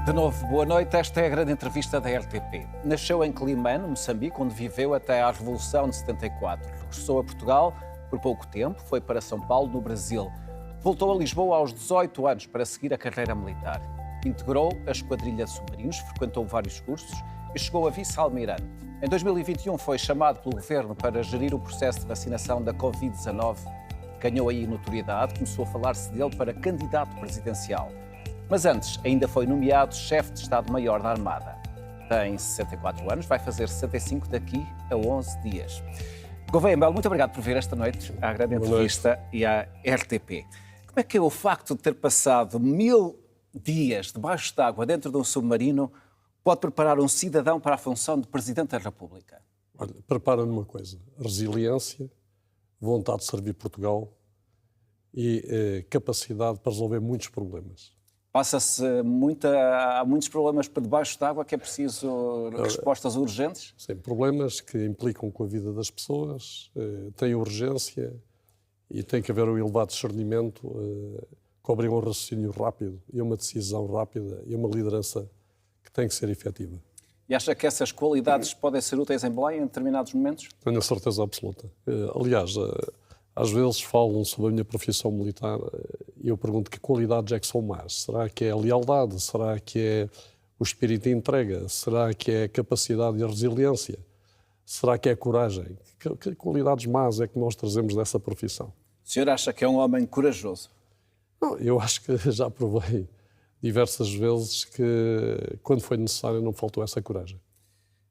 De novo, boa noite. Esta é a grande entrevista da RTP. Nasceu em Quelimane, Moçambique, onde viveu até à Revolução de 74. Regressou a Portugal por pouco tempo, foi para São Paulo, no Brasil. Voltou a Lisboa aos 18 anos para seguir a carreira militar. Integrou a Esquadrilha de Submarinos, frequentou vários cursos e chegou a vice-almirante. Em 2021 foi chamado pelo governo para gerir o processo de vacinação da Covid-19. Ganhou aí notoriedade, começou a falar-se dele para candidato presidencial. Mas antes, ainda foi nomeado chefe de Estado-Maior da Armada. Tem 64 anos, vai fazer 65 daqui a 11 dias. Gouveia Melo, muito obrigado por vir esta noite à grande entrevista e à RTP. Como é que é o facto de ter passado 1000 dias debaixo d'água dentro de um submarino pode preparar um cidadão para a função de Presidente da República? Olha, prepara-me uma coisa: resiliência, vontade de servir Portugal e capacidade para resolver muitos problemas. Há muitos problemas por debaixo d'água que é preciso respostas urgentes? Sim, problemas que implicam com a vida das pessoas, têm urgência e tem que haver um elevado discernimento, que obriga um raciocínio rápido e uma decisão rápida e uma liderança que tem que ser efetiva. E acha que essas qualidades podem ser úteis em Belém em determinados momentos? Tenho a certeza absoluta. Aliás, às vezes falam sobre a minha profissão militar e eu pergunto que qualidades é que são más. Será que é a lealdade? Será que é o espírito de entrega? Será que é a capacidade e a resiliência? Será que é a coragem? Que qualidades más é que nós trazemos dessa profissão? O senhor acha que é um homem corajoso? Não, eu acho que já provei diversas vezes que, quando foi necessário, não faltou essa coragem.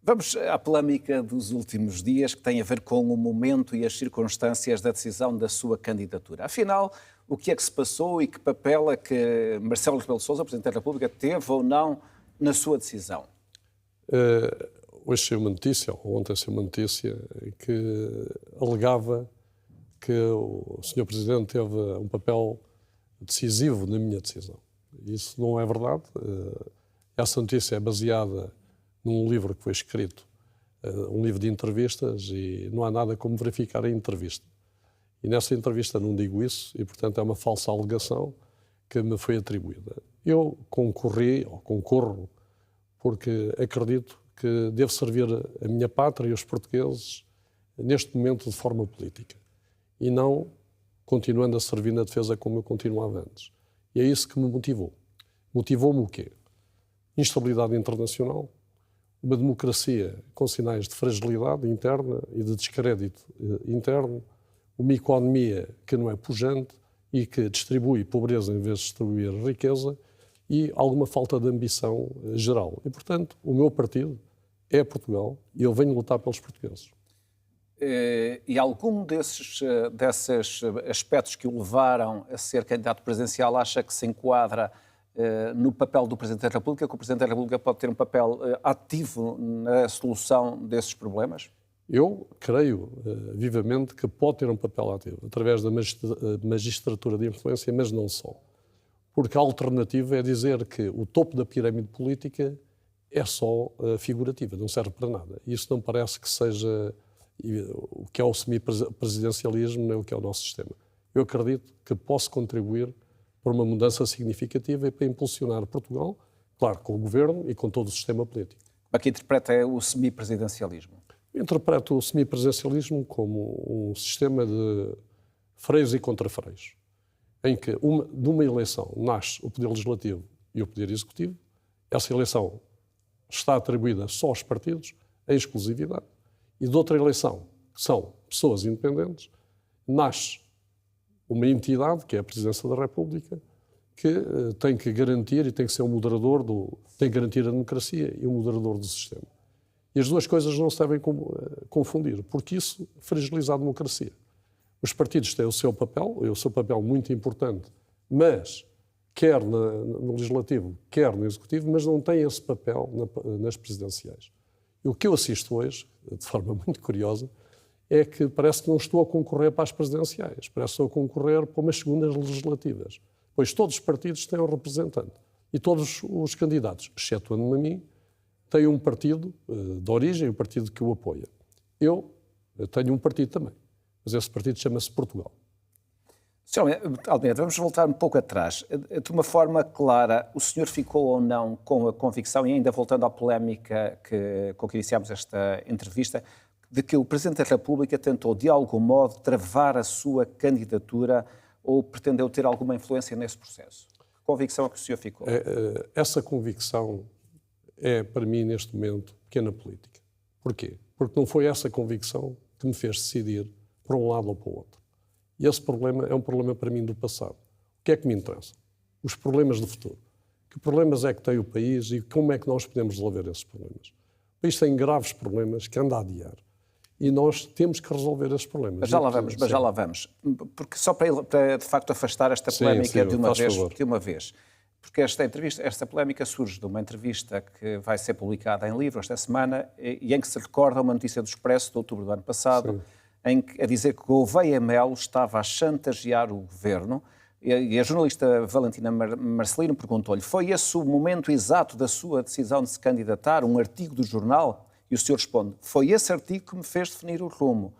Vamos à polémica dos últimos dias, que tem a ver com o momento e as circunstâncias da decisão da sua candidatura. Afinal, o que é que se passou e que papel é que Marcelo Rebelo de Sousa, Presidente da República, teve ou não na sua decisão? Hoje saiu uma notícia, ou ontem saiu uma notícia, que alegava que o Sr. Presidente teve um papel decisivo na minha decisão. Isso não é verdade. Essa notícia é baseada num livro que foi escrito, um livro de entrevistas, e não há nada como verificar a entrevista. E nessa entrevista não digo isso, e portanto é uma falsa alegação que me foi atribuída. Eu concorro, porque acredito que devo servir a minha pátria e os portugueses neste momento de forma política, e não continuando a servir na defesa como eu continuava antes. E é isso que me motivou. Motivou-me o quê? Instabilidade internacional, uma democracia com sinais de fragilidade interna e de descrédito interno, uma economia que não é pujante e que distribui pobreza em vez de distribuir riqueza e alguma falta de ambição geral. E, portanto, o meu partido é Portugal e eu venho lutar pelos portugueses. E algum desses aspectos que o levaram a ser candidato presidencial acha que se enquadra no papel do Presidente da República, que o Presidente da República pode ter um papel ativo na solução desses problemas? Eu creio vivamente que pode ter um papel ativo, através da magistratura de influência, mas não só. Porque a alternativa é dizer que o topo da pirâmide política é só figurativa, não serve para nada. Isso não parece que seja o que é o semipresidencialismo, nem o que é o nosso sistema. Eu acredito que posso contribuir para uma mudança significativa e para impulsionar Portugal, claro, com o governo e com todo o sistema político. Como é que interpreta o semipresidencialismo? Interpreto o semipresidencialismo como um sistema de freios e contrafreios, em que de uma eleição nasce o poder legislativo e o poder executivo. Essa eleição está atribuída só aos partidos, em exclusividade, e de outra eleição, que são pessoas independentes, nasce uma entidade, que é a Presidência da República, que tem que garantir e tem que ser um moderador, tem que garantir a democracia e o moderador do sistema. E as duas coisas não se devem confundir, porque isso fragiliza a democracia. Os partidos têm o seu papel muito importante, mas quer no Legislativo, quer no Executivo, mas não têm esse papel nas presidenciais. E o que eu assisto hoje, de forma muito curiosa, é que parece que não estou a concorrer para as presidenciais, parece que estou a concorrer para umas segundas legislativas, pois todos os partidos têm um representante e todos os candidatos, excetuando-me a mim, têm um partido de origem, um partido que o apoia. Eu tenho um partido também, mas esse partido chama-se Portugal. Sr. Almeida, vamos voltar um pouco atrás. De uma forma clara, o senhor ficou ou não com a convicção, e ainda voltando à polémica com que iniciámos esta entrevista, de que o Presidente da República tentou, de algum modo, travar a sua candidatura ou pretendeu ter alguma influência nesse processo? Que convicção é que o senhor ficou? Essa convicção é, para mim, neste momento, pequena política. Porquê? Porque não foi essa convicção que me fez decidir para um lado ou para o outro. E esse problema é um problema para mim do passado. O que é que me interessa? Os problemas do futuro. Que problemas é que tem o país e como é que nós podemos resolver esses problemas? O país tem graves problemas que anda a adiar e nós temos que resolver esses problemas. Mas já lá vamos. Porque só para de facto afastar esta polémica de uma vez. Porque esta polémica surge de uma entrevista que vai ser publicada em livro esta semana e em que se recorda uma notícia do Expresso de outubro do ano passado, a dizer que Gouveia Melo estava a chantagear o governo e a jornalista Valentina Marcelino perguntou-lhe: foi esse o momento exato da sua decisão de se candidatar, um artigo do jornal? E o senhor responde: foi esse artigo que me fez definir o rumo,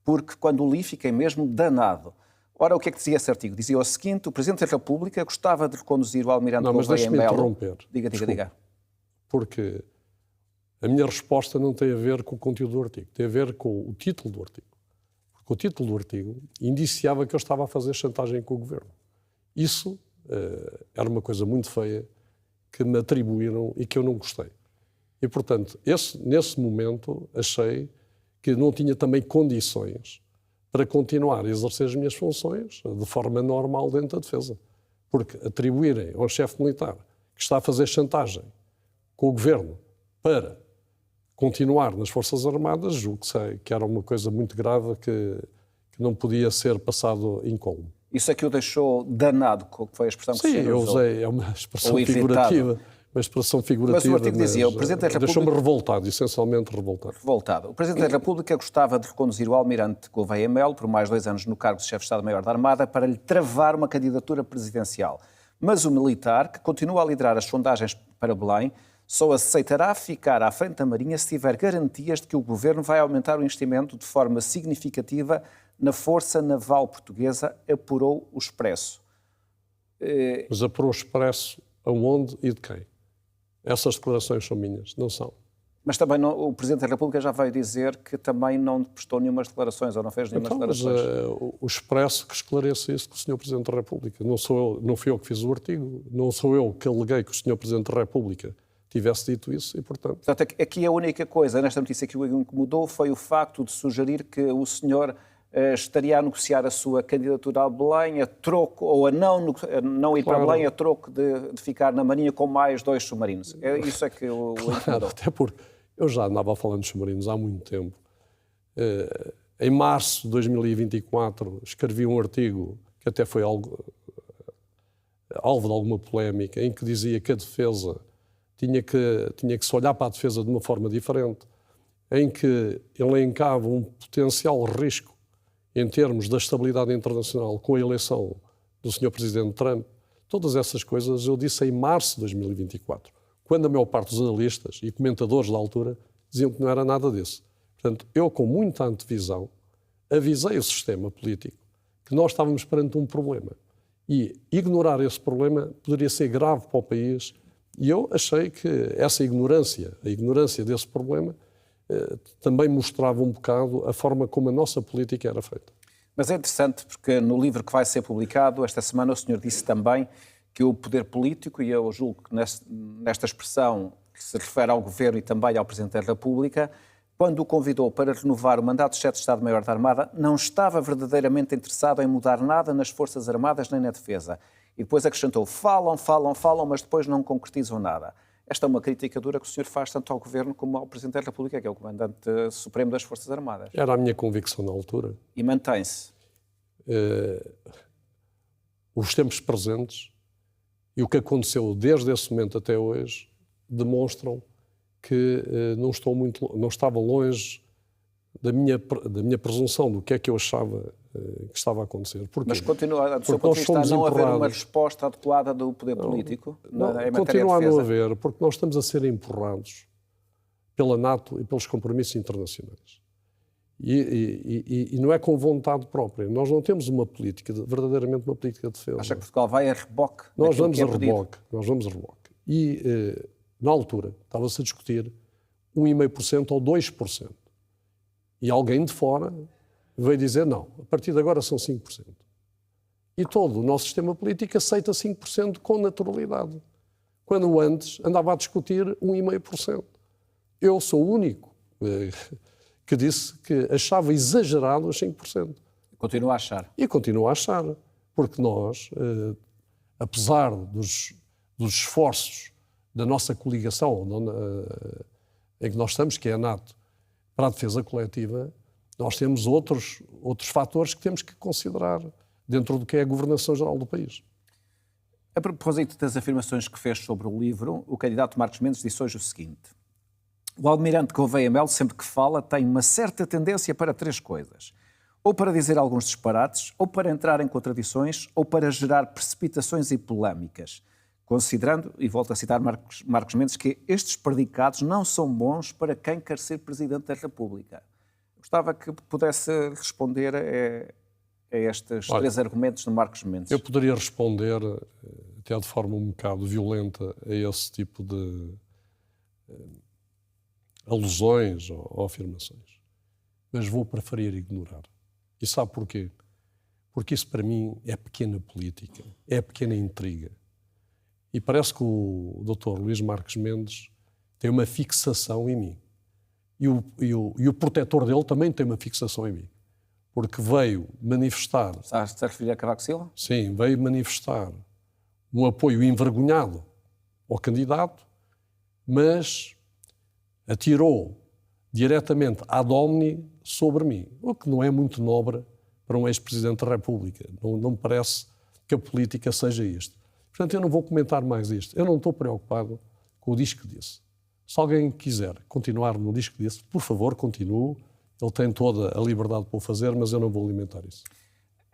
porque quando o li fiquei mesmo danado. Ora, o que é que dizia esse artigo? Dizia o seguinte: o Presidente da República gostava de reconduzir o almirante Gouveia Melo... interromper. Diga. Porque a minha resposta não tem a ver com o conteúdo do artigo, tem a ver com o título do artigo. Porque o título do artigo indiciava que eu estava a fazer chantagem com o governo. Isso era uma coisa muito feia que me atribuíram e que eu não gostei. E, portanto, nesse momento achei que não tinha também condições para continuar a exercer as minhas funções de forma normal dentro da defesa. Porque atribuírem ao chefe militar que está a fazer chantagem com o governo para continuar nas Forças Armadas, julgo que era uma coisa muito grave que não podia ser passado incólume. Isso é que o deixou danado, que foi a expressão que o senhor usou? Sim, eu usei, é uma expressão figurativa. Uma expressão figurativa. Mas o artigo dizia: o Presidente da República... Deixou-me revoltado, essencialmente revoltado. O Presidente da República gostava de reconduzir o almirante Gouveia Melo por mais 2 anos no cargo de chefe de Estado-Maior da Armada para lhe travar uma candidatura presidencial. Mas o militar, que continua a liderar as sondagens para Belém, só aceitará ficar à frente da Marinha se tiver garantias de que o Governo vai aumentar o investimento de forma significativa na Força Naval Portuguesa, apurou o Expresso. Mas apurou o Expresso aonde e de quem? Essas declarações são minhas, não são. Mas também o Presidente da República já veio dizer que também não prestou nenhumas declarações, ou não fez nenhumas declarações. Mas, o Expresso que esclareça isso com o Sr. Presidente da República. Não fui eu que fiz o artigo, não sou eu que aleguei que o Sr. Presidente da República tivesse dito isso e, portanto... Aqui a única coisa nesta notícia que o incomodou foi o facto de sugerir que o senhor estaria a negociar a sua candidatura a Belém a troco, ou a não ir para Belém a troco de ficar na Marinha com mais 2 submarinos. Isso é que o incomodou. Até porque eu já andava falando dos submarinos há muito tempo. Em março de 2024 escrevi um artigo que até foi alvo de alguma polémica, em que dizia que a defesa tinha que se olhar para a defesa de uma forma diferente, em que elencava um potencial risco em termos da estabilidade internacional com a eleição do Sr. Presidente Trump. Todas essas coisas eu disse em março de 2024, quando a maior parte dos analistas e comentadores da altura diziam que não era nada disso. Portanto, eu, com muita antevisão, avisei o sistema político que nós estávamos perante um problema. E ignorar esse problema poderia ser grave para o país. E eu achei que essa ignorância, a ignorância desse problema, também mostrava um bocado a forma como a nossa política era feita. Mas é interessante porque no livro que vai ser publicado esta semana o senhor disse também que o poder político, e eu julgo que nesta expressão que se refere ao Governo e também ao Presidente da República, quando o convidou para renovar o mandato de chefe de Estado-Maior da Armada, não estava verdadeiramente interessado em mudar nada nas Forças Armadas nem na defesa. E depois acrescentou: falam, mas depois não concretizam nada. Esta é uma crítica dura que o senhor faz tanto ao Governo como ao Presidente da República, que é o Comandante Supremo das Forças Armadas. Era a minha convicção na altura. E mantém-se? Os tempos presentes e o que aconteceu desde esse momento até hoje demonstram que não estava longe da minha presunção do que é que eu achava que estava a acontecer. Porquê? Mas continua, do seu ponto de vista, a não haver uma resposta adequada do poder político em matéria de defesa? Continua a não haver, porque nós estamos a ser empurrados pela NATO e pelos compromissos internacionais. E não é com vontade própria. Nós não temos uma política, verdadeiramente uma política de defesa. Acha que Portugal vai a reboque? Nós vamos a reboque. E, na altura, estava-se a discutir 1,5% ou 2%. E alguém de fora veio dizer, não, a partir de agora são 5%. E todo o nosso sistema político aceita 5% com naturalidade. Quando antes andava a discutir 1,5%. Eu sou o único que disse que achava exagerado os 5%. Continua a achar. E continuo a achar. Porque nós, apesar dos esforços da nossa coligação em que nós estamos, que é a NATO, para a defesa coletiva, nós temos outros fatores que temos que considerar dentro do que é a governação geral do país. A propósito das afirmações que fez sobre o livro, o candidato Marcos Mendes disse hoje o seguinte: o almirante Gouveia Melo, sempre que fala, tem uma certa tendência para três coisas. Ou para dizer alguns disparates, ou para entrar em contradições, ou para gerar precipitações e polémicas. Considerando, e volto a citar Marcos Mendes, que estes predicados não são bons para quem quer ser Presidente da República. Gostava que pudesse responder a estes três argumentos de Marcos Mendes. Eu poderia responder, até de forma um bocado violenta, a esse tipo de alusões ou afirmações. Mas vou preferir ignorar. E sabe porquê? Porque isso para mim é pequena política, é pequena intriga. E parece que o Dr. Luís Marques Mendes tem uma fixação em mim. E o protetor dele também tem uma fixação em mim. Porque veio manifestar... Está a se referir a Cavaco Silva? Sim, veio manifestar um apoio envergonhado ao candidato, mas atirou diretamente ad hominem sobre mim, o que não é muito nobre para um ex-presidente da República. Não me parece que a política seja isto. Portanto, eu não vou comentar mais isto. Eu não estou preocupado com o disco disse. Se alguém quiser continuar no disco disse, por favor, continue. Ele tem toda a liberdade para o fazer, mas eu não vou alimentar isso.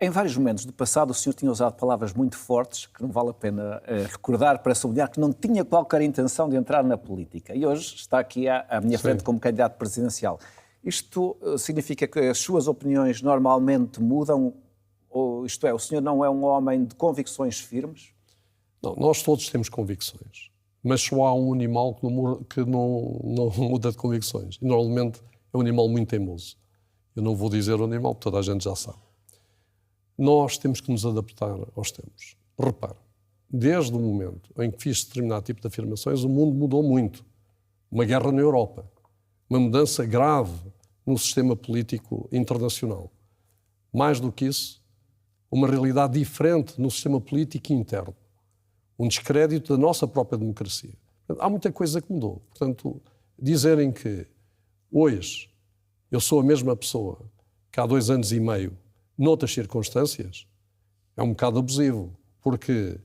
Em vários momentos do passado, o senhor tinha usado palavras muito fortes, que não vale a pena recordar, para sublinhar que não tinha qualquer intenção de entrar na política. E hoje está aqui à minha frente como candidato presidencial. Isto significa que as suas opiniões normalmente mudam? Ou, isto é, o senhor não é um homem de convicções firmes? Não, nós todos temos convicções. Mas só há um animal que não muda de convicções. E normalmente é um animal muito teimoso. Eu não vou dizer o animal, porque toda a gente já sabe. Nós temos que nos adaptar aos tempos. Repare, desde o momento em que fiz determinado tipo de afirmações, o mundo mudou muito. Uma guerra na Europa, uma mudança grave no sistema político internacional. Mais do que isso, uma realidade diferente no sistema político interno. Um descrédito da nossa própria democracia. Há muita coisa que mudou. Portanto, dizerem que hoje eu sou a mesma pessoa que há 2 anos e meio, noutras circunstâncias, é um bocado abusivo, porque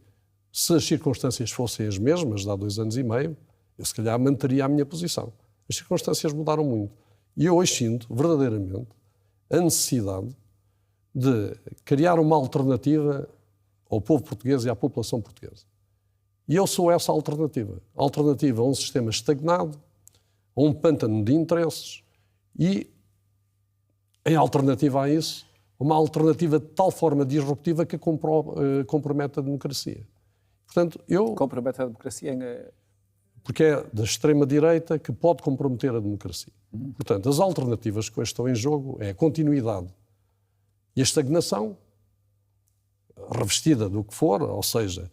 se as circunstâncias fossem as mesmas de há 2 anos e meio, eu se calhar manteria a minha posição. As circunstâncias mudaram muito. E eu hoje sinto, verdadeiramente, a necessidade de criar uma alternativa ao povo português e à população portuguesa. E eu sou essa alternativa. A alternativa a um sistema estagnado, a um pântano de interesses e, em alternativa a isso, uma alternativa de tal forma disruptiva que compromete a democracia. Portanto, compromete a democracia porque é da extrema-direita que pode comprometer a democracia. Portanto, as alternativas que hoje estão em jogo é a continuidade e a estagnação, revestida do que for, ou seja,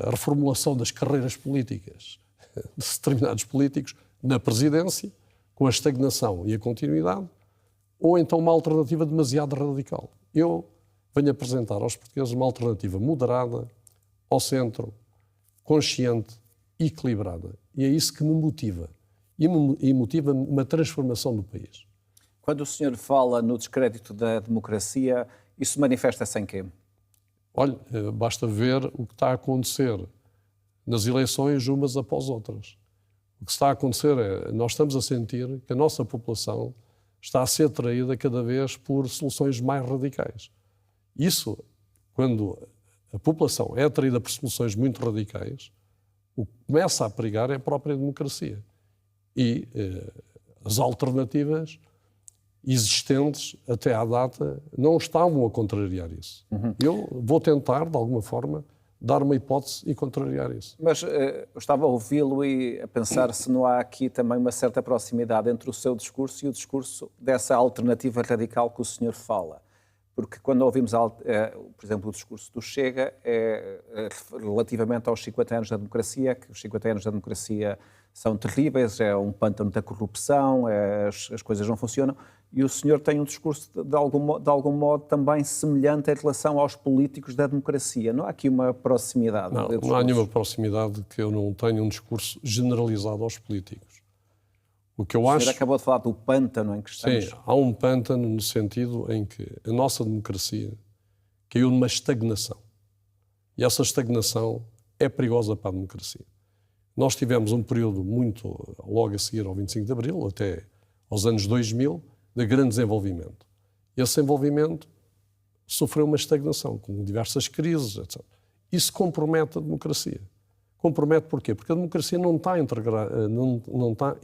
a reformulação das carreiras políticas de determinados políticos na presidência, com a estagnação e a continuidade, ou então uma alternativa demasiado radical. Eu venho apresentar aos portugueses uma alternativa moderada, ao centro, consciente, equilibrada. E é isso que me motiva. E motiva uma transformação do país. Quando o senhor fala no descrédito da democracia, isso manifesta-se em quê? Olha, basta ver o que está a acontecer nas eleições umas após outras. O que está a acontecer é, nós estamos a sentir que a nossa população está a ser atraída cada vez por soluções mais radicais. Isso, quando a população é atraída por soluções muito radicais, o que começa a perigar é a própria democracia. E as alternativas existentes até à data não estavam a contrariar isso. Eu vou tentar, de alguma forma, dar uma hipótese e contrariar isso. Mas eu estava a ouvi-lo e a pensar se não há aqui também uma certa proximidade entre o seu discurso e o discurso dessa alternativa radical que o senhor fala. Porque quando ouvimos, por exemplo, o discurso do Chega, relativamente aos 50 anos da democracia, que os 50 anos da democracia são terríveis, é um pântano da corrupção, as coisas não funcionam, e o senhor tem um discurso de algum modo também semelhante em relação aos políticos da democracia. Não há aqui uma proximidade? Não há nenhuma proximidade, que eu não tenho um discurso generalizado aos políticos. O que eu acho... O senhor acabou de falar do pântano em que estamos. Sim, há um pântano no sentido em que a nossa democracia caiu numa estagnação. E essa estagnação é perigosa para a democracia. Nós tivemos um período muito logo a seguir ao 25 de Abril, até aos anos 2000, de grande desenvolvimento. E esse desenvolvimento sofreu uma estagnação, com diversas crises, etc. Isso compromete a democracia. Compromete porquê? Porque a democracia não está a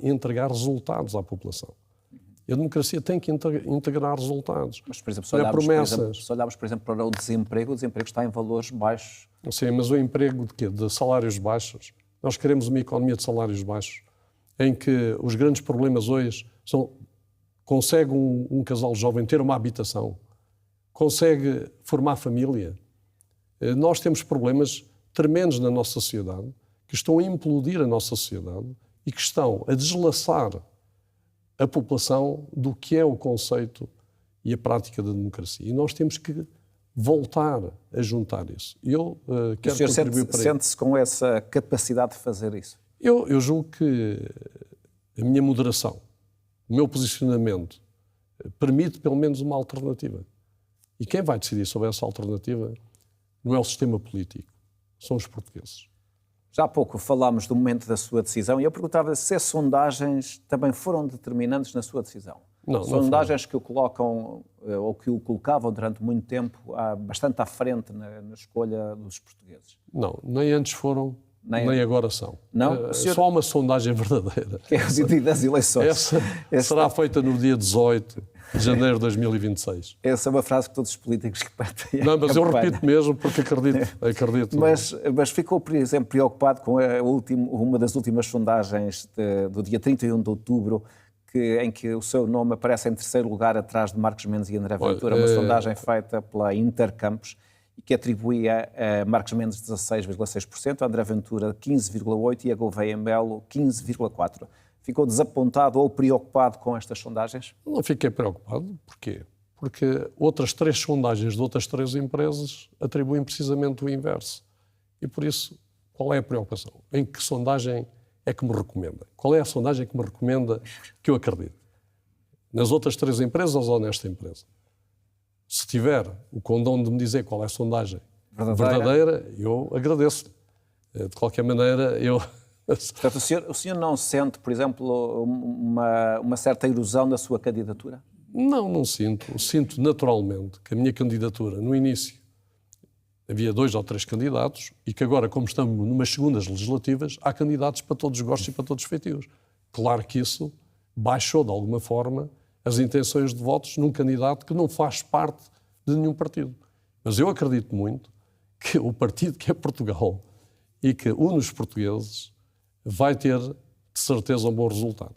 entregar resultados à população. E a democracia tem que integrar resultados. Mas, por exemplo, se olharmos, por exemplo, para o desemprego está em valores baixos. Sim, mas o emprego de quê? De salários baixos. Nós queremos uma economia de salários baixos, em que os grandes problemas hoje são: consegue um casal jovem ter uma habitação? Consegue formar família? Nós temos problemas tremendos na nossa sociedade, que estão a implodir a nossa sociedade e que estão a deslaçar a população do que é o conceito e a prática da democracia. E nós temos que voltar a juntar isso. Eu quero contribuir para isso. Sente-se com essa capacidade de fazer isso? Eu julgo que a minha moderação, o meu posicionamento, permite pelo menos uma alternativa. E quem vai decidir sobre essa alternativa não é o sistema político, são os portugueses. Já há pouco falámos do momento da sua decisão e eu perguntava se as sondagens também foram determinantes na sua decisão. Não, sondagens que o colocam, ou que o colocavam durante muito tempo, bastante à frente na escolha dos portugueses. Não, nem antes foram, nem agora são. Não? Só uma sondagem verdadeira. Que é o dia das eleições. Essa será feita no dia 18 de janeiro de 2026. Essa é uma frase que todos os políticos repetem. Não, mas eu repito mesmo porque acredito. Mas ficou, por exemplo, preocupado com uma das últimas sondagens do dia 31 de outubro, em que o seu nome aparece em terceiro lugar atrás de Marcos Mendes e André Ventura, uma sondagem feita pela Intercampos e que atribuía a Marcos Mendes 16,6%, a André Ventura 15,8% e a Gouveia Melo 15,4%. Ficou desapontado ou preocupado com estas sondagens? Não fiquei preocupado. Porquê? Porque outras 3 sondagens de outras 3 empresas atribuem precisamente o inverso. E por isso, qual é a preocupação? Em que sondagem é que me recomenda? Qual é a sondagem que me recomenda que eu acredite? Nas outras 3 empresas ou nesta empresa? Se tiver o condão de me dizer qual é a sondagem verdadeira, eu agradeço-lhe. De qualquer maneira, eu... Portanto, o senhor não sente, por exemplo, uma certa erosão da sua candidatura? Não sinto. Sinto naturalmente que a minha candidatura, no início, havia 2 ou 3 candidatos e que agora, como estamos numas segundas legislativas, há candidatos para todos os gostos e para todos os feitios. Claro que isso baixou, de alguma forma, as intenções de votos num candidato que não faz parte de nenhum partido. Mas eu acredito muito que o partido que é Portugal e que une os portugueses vai ter, de certeza, um bom resultado.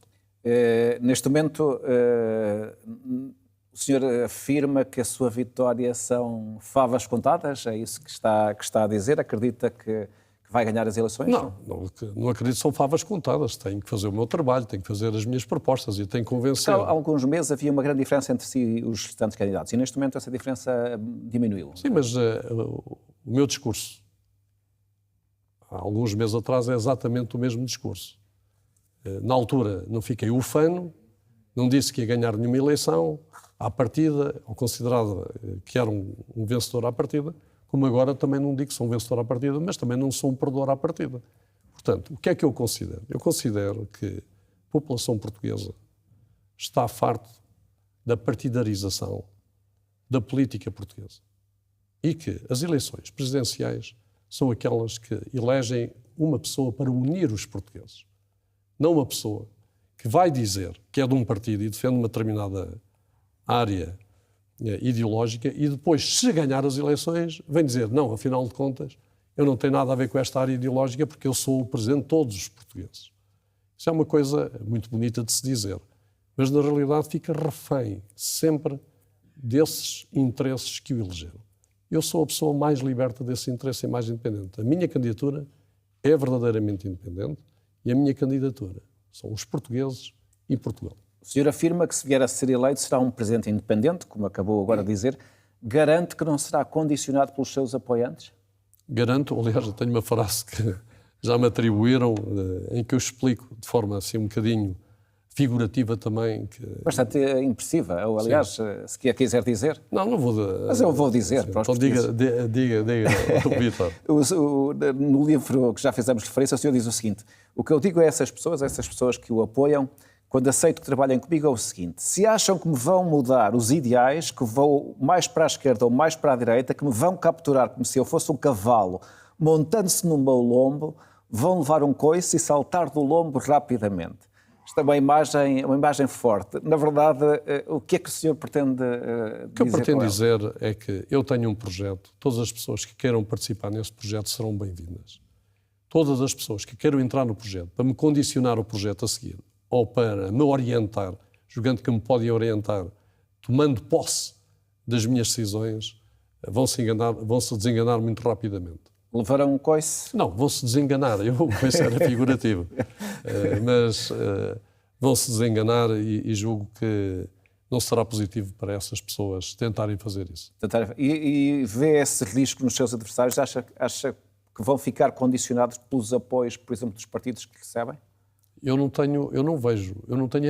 Neste momento, o senhor afirma que a sua vitória são favas contadas? É isso que está a dizer? Acredita que vai ganhar as eleições? Não acredito que são favas contadas. Tenho que fazer o meu trabalho, tenho que fazer as minhas propostas e tenho que convencer. Há alguns meses havia uma grande diferença entre si e os restantes candidatos e neste momento essa diferença diminuiu. Sim, mas o meu discurso há alguns meses atrás é exatamente o mesmo discurso. Na altura não fiquei ufano, não disse que ia ganhar nenhuma eleição à partida, ou considerava que era um vencedor à partida, como agora também não digo que sou um vencedor à partida, mas também não sou um perdedor à partida. Portanto, o que é que eu considero? Eu considero que a população portuguesa está farta da partidarização da política portuguesa e que as eleições presidenciais são aquelas que elegem uma pessoa para unir os portugueses. Não uma pessoa que vai dizer que é de um partido e defende uma determinada área ideológica e depois, se ganhar as eleições, vem dizer, não, afinal de contas, eu não tenho nada a ver com esta área ideológica porque eu sou o presidente de todos os portugueses. Isso é uma coisa muito bonita de se dizer, mas na realidade fica refém sempre desses interesses que o elegeram. Eu sou a pessoa mais liberta desse interesse e mais independente. A minha candidatura é verdadeiramente independente e a minha candidatura são os portugueses e Portugal. O senhor afirma que se vier a ser eleito será um presidente independente, como acabou agora de dizer. Garante que não será condicionado pelos seus apoiantes? Garanto, aliás, eu tenho uma frase que já me atribuíram, em que eu explico de forma assim um bocadinho figurativa também. Bastante impressiva, ou aliás, se quiser dizer. Não vou... Mas eu vou dizer. Então diga, Vítor. No livro que já fizemos referência, o senhor diz o seguinte: o que eu digo a essas pessoas que o apoiam, quando aceito que trabalhem comigo, é o seguinte: se acham que me vão mudar os ideais, que vou mais para a esquerda ou mais para a direita, que me vão capturar como se eu fosse um cavalo, montando-se no meu lombo, vão levar um coice e saltar do lombo rapidamente. Isto é uma imagem forte. Na verdade, o que é que o senhor pretende dizer? O que eu pretendo dizer é que eu tenho um projeto, todas as pessoas que queiram participar nesse projeto serão bem-vindas. Todas as pessoas que queiram entrar no projeto, para me condicionar o projeto a seguir, ou para me orientar, julgando que me podem orientar, tomando posse das minhas decisões, vão-se desenganar muito rapidamente. Levarão um coice? Não, vão-se desenganar. O coice era figurativo. Mas vão-se desenganar e julgo que não será positivo para essas pessoas tentarem fazer isso. E vê esse risco nos seus adversários? Acha que vão ficar condicionados pelos apoios, por exemplo, dos partidos que recebem? Eu não tenho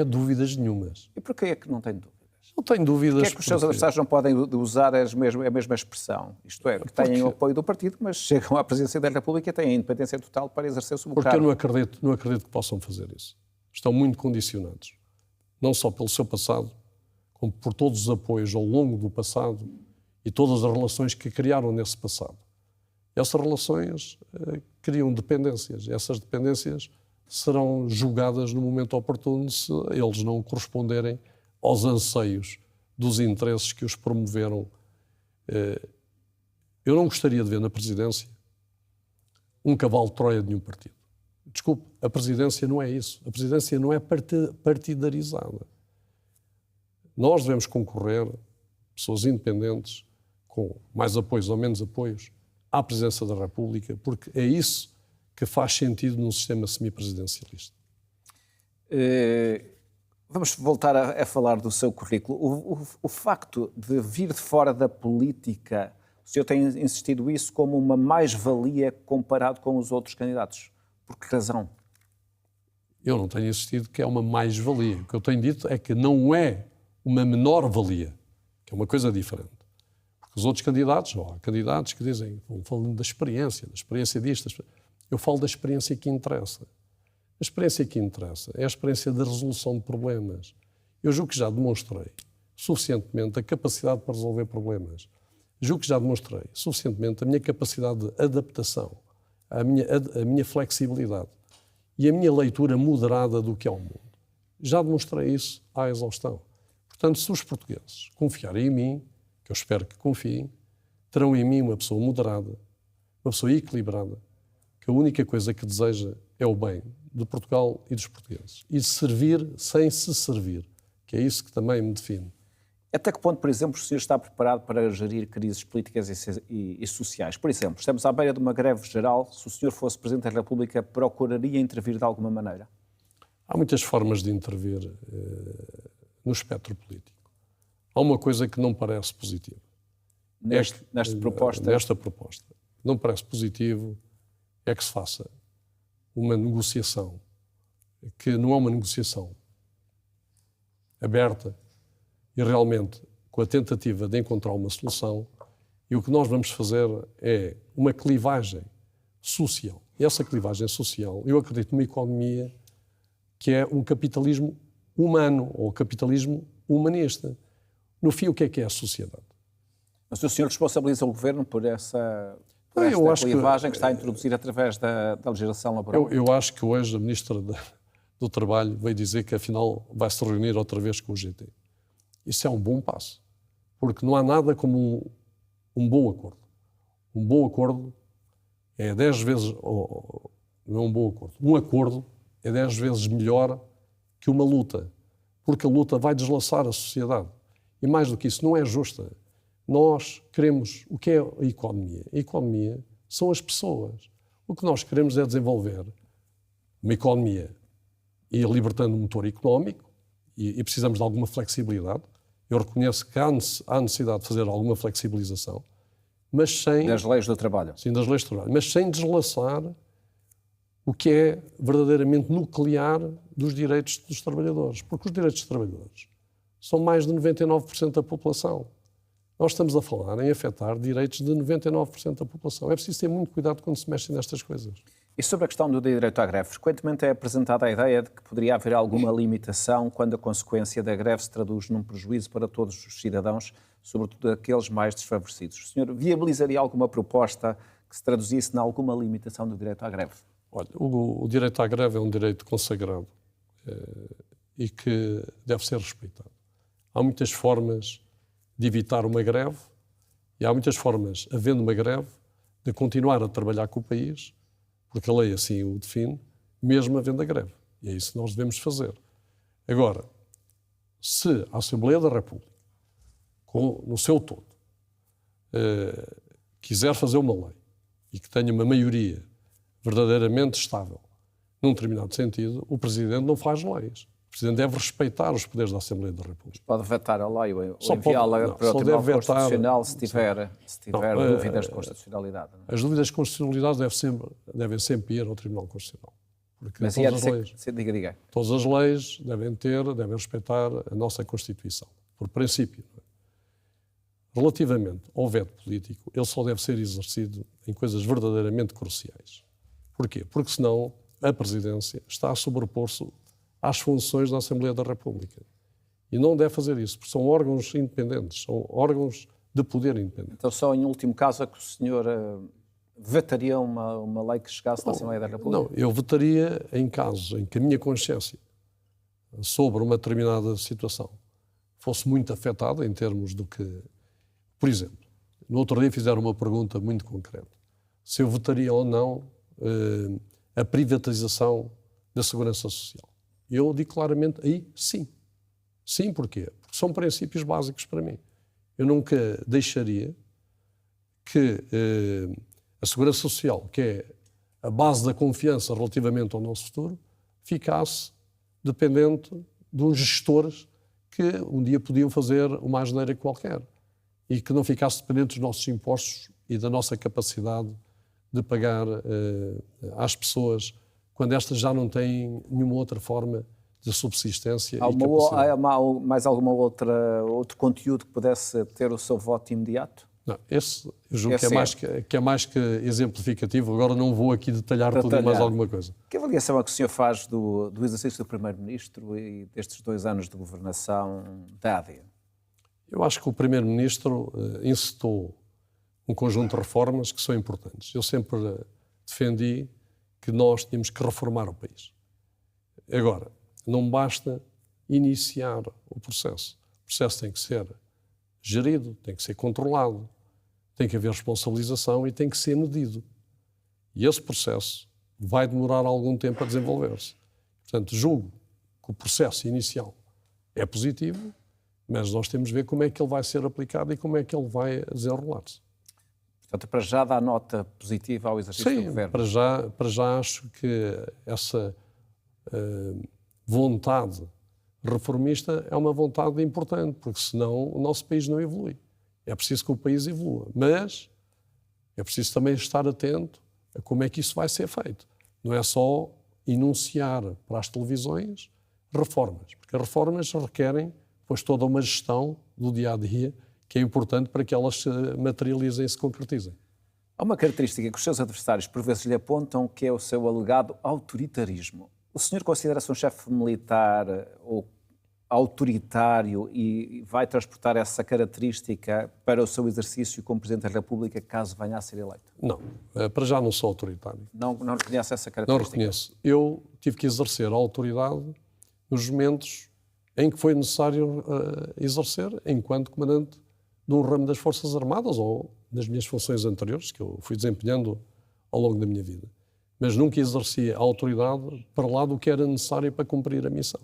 dúvidas nenhumas. E porquê é que não tem dúvidas? Não tenho dúvidas. Porquê é que os seus adversários não podem usar a mesma expressão? Isto é, que têm o apoio do partido, mas chegam à presidência da República e têm a independência total para exercer o seu cargo. Porque eu não acredito que possam fazer isso. Estão muito condicionados. Não só pelo seu passado, como por todos os apoios ao longo do passado e todas as relações que criaram nesse passado. Essas relações criam dependências. Essas dependências serão julgadas no momento oportuno se eles não corresponderem aos anseios dos interesses que os promoveram. Eu não gostaria de ver na presidência um cavalo de Troia de nenhum partido. Desculpe, a presidência não é isso. A presidência não é partidarizada. Nós devemos concorrer, pessoas independentes, com mais apoios ou menos apoios, à presidência da República, porque é isso que faz sentido num sistema semipresidencialista. Vamos voltar a falar do seu currículo. O facto de vir de fora da política, o senhor tem insistido isso como uma mais-valia comparado com os outros candidatos. Por que razão? Eu não tenho insistido que é uma mais-valia. O que eu tenho dito é que não é uma menor-valia, que é uma coisa diferente. Porque os outros candidatos, ou há candidatos que dizem, vão falando da experiência disto. Eu falo da experiência que interessa. A experiência que interessa é a experiência da resolução de problemas. Eu julgo que já demonstrei suficientemente a capacidade para resolver problemas. Julgo que já demonstrei suficientemente a minha capacidade de adaptação, a minha flexibilidade e a minha leitura moderada do que é o mundo. Já demonstrei isso à exaustão. Portanto, se os portugueses confiarem em mim, que eu espero que confiem, terão em mim uma pessoa moderada, uma pessoa equilibrada, que a única coisa que deseja é o bem de Portugal e dos portugueses. E servir sem se servir, que é isso que também me define. Até que ponto, por exemplo, o senhor está preparado para gerir crises políticas e sociais? Por exemplo, estamos à beira de uma greve geral. Se o senhor fosse Presidente da República, procuraria intervir de alguma maneira? Há muitas formas de intervir no espectro político. Há uma coisa que não parece positiva. Nesta proposta? Nesta proposta. Não parece positivo é que se faça uma negociação que não é uma negociação aberta e realmente com a tentativa de encontrar uma solução, e o que nós vamos fazer é uma clivagem social. E essa clivagem social, eu acredito numa economia que é um capitalismo humano, ou capitalismo humanista. No fim, o que é a sociedade? Mas o senhor responsabiliza o Governo por esta clivagem que está a introduzir através da legislação laboral? Eu acho que hoje a Ministra do Trabalho veio dizer que, afinal, vai se reunir outra vez com o GT. Isso é um bom passo, porque não há nada como um bom acordo. Um bom acordo é 10 vezes... não é um bom acordo. Um acordo é 10 vezes melhor que uma luta, porque a luta vai deslaçar a sociedade. E mais do que isso, não é justa. Nós queremos... O que é a economia? A economia são as pessoas. O que nós queremos é desenvolver uma economia e libertando o motor económico, e precisamos de alguma flexibilidade. Eu reconheço que há necessidade de fazer alguma flexibilização, mas sem... Das leis do trabalho. Sim, das leis do trabalho. Mas sem deslaçar o que é verdadeiramente nuclear dos direitos dos trabalhadores. Porque os direitos dos trabalhadores são mais de 99% da população. Nós estamos a falar em afetar direitos de 99% da população. É preciso ter muito cuidado quando se mexe nestas coisas. E sobre a questão do direito à greve, frequentemente é apresentada a ideia de que poderia haver alguma limitação quando a consequência da greve se traduz num prejuízo para todos os cidadãos, sobretudo aqueles mais desfavorecidos. O senhor viabilizaria alguma proposta que se traduzisse em alguma limitação do direito à greve? Olha, o direito à greve é um direito consagrado e que deve ser respeitado. Há muitas formas de evitar uma greve e há muitas formas, havendo uma greve, de continuar a trabalhar com o país, porque a lei assim o define, mesmo havendo a greve. E é isso que nós devemos fazer. Agora, se a Assembleia da República, no seu todo, quiser fazer uma lei e que tenha uma maioria verdadeiramente estável, num determinado sentido, o Presidente não faz leis. O Presidente deve respeitar os poderes da Assembleia da República. Pode vetar a lei ou enviá-la para o Tribunal Constitucional se tiver dúvidas de constitucionalidade. Não é? As dúvidas de constitucionalidade devem sempre ir ao Tribunal Constitucional. Porque mas todas as leis, diga. Todas as leis devem respeitar a nossa Constituição, por princípio. Não é? Relativamente ao veto político, ele só deve ser exercido em coisas verdadeiramente cruciais. Porquê? Porque senão a Presidência está a sobrepor-se às funções da Assembleia da República. E não deve fazer isso, porque são órgãos independentes, são órgãos de poder independente. Então só em último caso é que o senhor vetaria uma lei que chegasse da Assembleia da República? Não, eu vetaria em casos em que a minha consciência sobre uma determinada situação fosse muito afetada em termos do que... Por exemplo, no outro dia fizeram uma pergunta muito concreta. Se eu votaria ou não a privatização da Segurança Social. Eu digo claramente aí sim. Sim, porquê? Porque são princípios básicos para mim. Eu nunca deixaria que a Segurança Social, que é a base da confiança relativamente ao nosso futuro, ficasse dependente de uns gestores que um dia podiam fazer uma asneira qualquer e que não ficasse dependente dos nossos impostos e da nossa capacidade de pagar às pessoas quando estas já não têm nenhuma outra forma de subsistência e capacidade. Há mais outro conteúdo que pudesse ter o seu voto imediato? Não, esse eu julgo que é mais que exemplificativo. Agora não vou aqui detalhar tudo e mais alguma coisa. Que avaliação é que o senhor faz do exercício do Primeiro-Ministro e destes 2 anos de governação da AD? Eu acho que o Primeiro-Ministro incitou um conjunto de reformas que são importantes. Eu sempre defendi que nós tínhamos que reformar o país. Agora, não basta iniciar o processo. O processo tem que ser gerido, tem que ser controlado, tem que haver responsabilização e tem que ser medido. E esse processo vai demorar algum tempo a desenvolver-se. Portanto, julgo que o processo inicial é positivo, mas nós temos de ver como é que ele vai ser aplicado e como é que ele vai desenrolar-se. Portanto, para já dá nota positiva ao exercício do Governo? Para já acho que essa vontade reformista é uma vontade importante, porque senão o nosso país não evolui. É preciso que o país evolua, mas é preciso também estar atento a como é que isso vai ser feito. Não é só enunciar para as televisões reformas, porque as reformas requerem depois toda uma gestão do dia-a-dia que é importante para que elas se materializem e se concretizem. Há uma característica que os seus adversários por vezes lhe apontam, que é o seu alegado autoritarismo. O senhor considera-se um chefe militar ou autoritário e vai transportar essa característica para o seu exercício como Presidente da República, caso venha a ser eleito? Não, para já não sou autoritário. Não reconhece essa característica? Não reconheço. Eu tive que exercer a autoridade nos momentos em que foi necessário exercer enquanto comandante de um ramo das Forças Armadas ou nas minhas funções anteriores, que eu fui desempenhando ao longo da minha vida. Mas nunca exerci a autoridade para lá do que era necessário para cumprir a missão.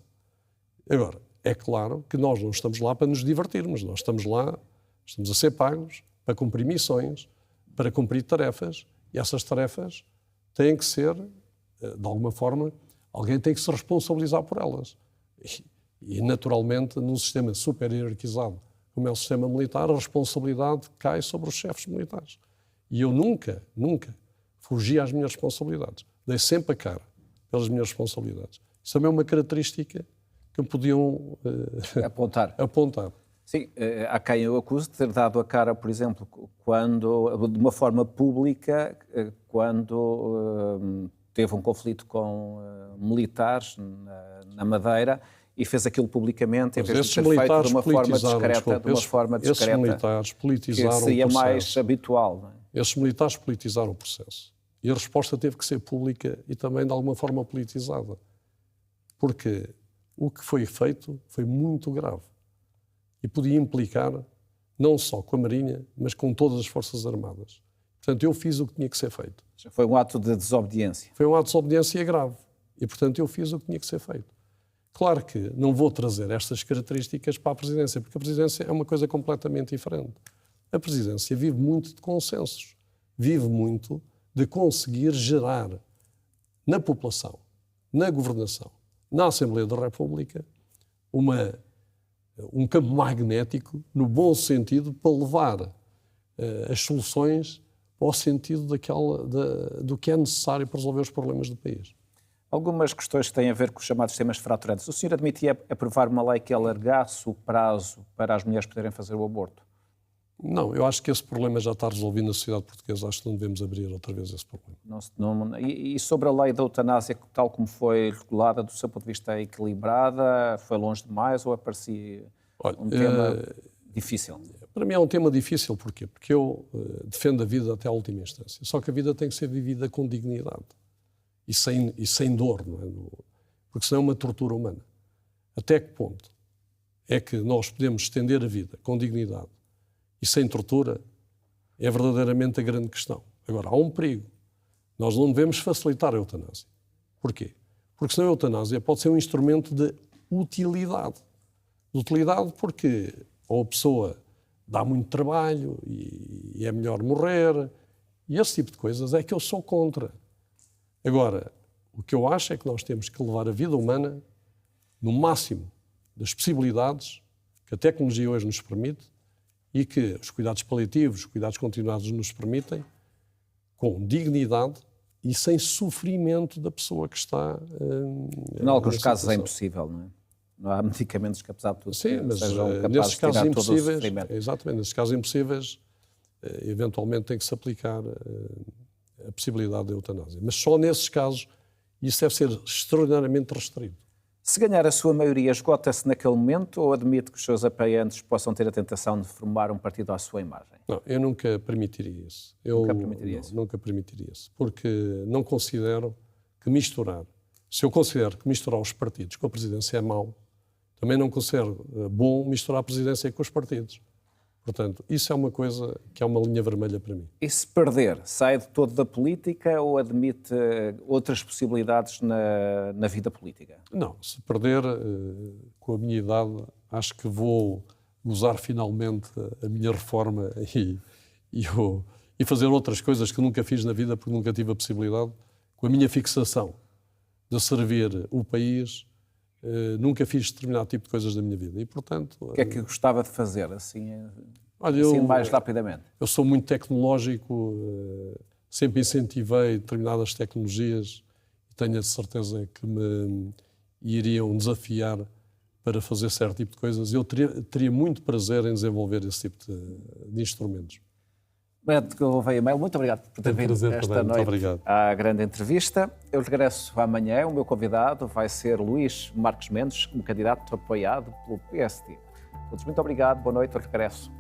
Agora, é claro que nós não estamos lá para nos divertirmos, nós estamos lá, estamos a ser pagos para cumprir missões, para cumprir tarefas, e essas tarefas têm que ser, de alguma forma, alguém tem que se responsabilizar por elas. E naturalmente, num sistema super hierarquizado, como é o sistema militar, a responsabilidade cai sobre os chefes militares. E eu nunca fugi às minhas responsabilidades. Dei sempre a cara pelas minhas responsabilidades. Isso também é uma característica que me podiam apontar. Sim, há quem eu acuse de ter dado a cara, por exemplo, de uma forma pública, quando teve um conflito com militares na Madeira e fez aquilo publicamente, em vez de ter feito de uma forma discreta, esses militares politizaram que seria o processo. mais habitual. Não é? Esses militares politizaram o processo. E a resposta teve que ser pública e também, de alguma forma, politizada. Porque o que foi feito foi muito grave. E podia implicar, não só com a Marinha, mas com todas as Forças Armadas. Portanto, eu fiz o que tinha que ser feito. Foi um ato de desobediência. Foi um ato de desobediência grave. E, portanto, eu fiz o que tinha que ser feito. Claro que não vou trazer estas características para a presidência, porque a presidência é uma coisa completamente diferente. A presidência vive muito de consensos, vive muito de conseguir gerar na população, na governação, na Assembleia da República, um campo magnético, no bom sentido, para levar as soluções ao sentido do que é necessário para resolver os problemas do país. Algumas questões que têm a ver com os chamados temas fraturantes. O senhor admitia aprovar uma lei que alargasse o prazo para as mulheres poderem fazer o aborto? Não, eu acho que esse problema já está resolvido na sociedade portuguesa. Acho que não devemos abrir outra vez esse problema. E sobre a lei da eutanásia, tal como foi regulada, do seu ponto de vista, é equilibrada? Foi longe demais ou parecia um tema difícil? Para mim é um tema difícil. Porquê? Porque eu defendo a vida até à última instância. Só que a vida tem que ser vivida com dignidade e sem dor, não é? Porque senão é uma tortura humana. Até que ponto é que nós podemos estender a vida com dignidade e sem tortura, é verdadeiramente a grande questão. Agora, há um perigo. Nós não devemos facilitar a eutanásia. Porquê? Porque senão a eutanásia pode ser um instrumento de utilidade. De utilidade porque ou a pessoa dá muito trabalho e é melhor morrer. E esse tipo de coisas é que eu sou contra. Agora, o que eu acho é que nós temos que levar a vida humana no máximo das possibilidades que a tecnologia hoje nos permite e que os cuidados paliativos, os cuidados continuados nos permitem, com dignidade e sem sofrimento da pessoa que está... Em alguns casos é impossível, não é? Não há medicamentos que, apesar de tudo, sejam capazes de tirar todo o sofrimento. Exatamente, nesses casos impossíveis, eventualmente tem que se aplicar a possibilidade da eutanásia. Mas só nesses casos isso deve ser extraordinariamente restrito. Se ganhar a sua maioria, esgota-se naquele momento ou admite que os seus apoiantes possam ter a tentação de formar um partido à sua imagem? Não, eu nunca permitiria isso. Nunca permitiria isso. Porque não considero que misturar... Se eu considero que misturar os partidos com a presidência é mau, também não considero bom misturar a presidência com os partidos. Portanto, isso é uma coisa que é uma linha vermelha para mim. E se perder, sai de todo da política ou admite outras possibilidades na vida política? Não, se perder, com a minha idade, acho que vou gozar finalmente a minha reforma e fazer outras coisas que nunca fiz na vida porque nunca tive a possibilidade. Com a minha fixação de servir o país, nunca fiz determinado tipo de coisas da minha vida. E, portanto, o que é que gostava de fazer, assim mais rapidamente? Eu sou muito tecnológico, sempre incentivei determinadas tecnologias e tenho a certeza que me iriam desafiar para fazer certo tipo de coisas. Eu teria muito prazer em desenvolver esse tipo de instrumentos. Beto Gouveia Melo, muito obrigado por ter vindo esta noite à grande entrevista. Eu regresso amanhã. O meu convidado vai ser Luís Marques Mendes, um candidato apoiado pelo PSD. Todos muito obrigado, boa noite, eu regresso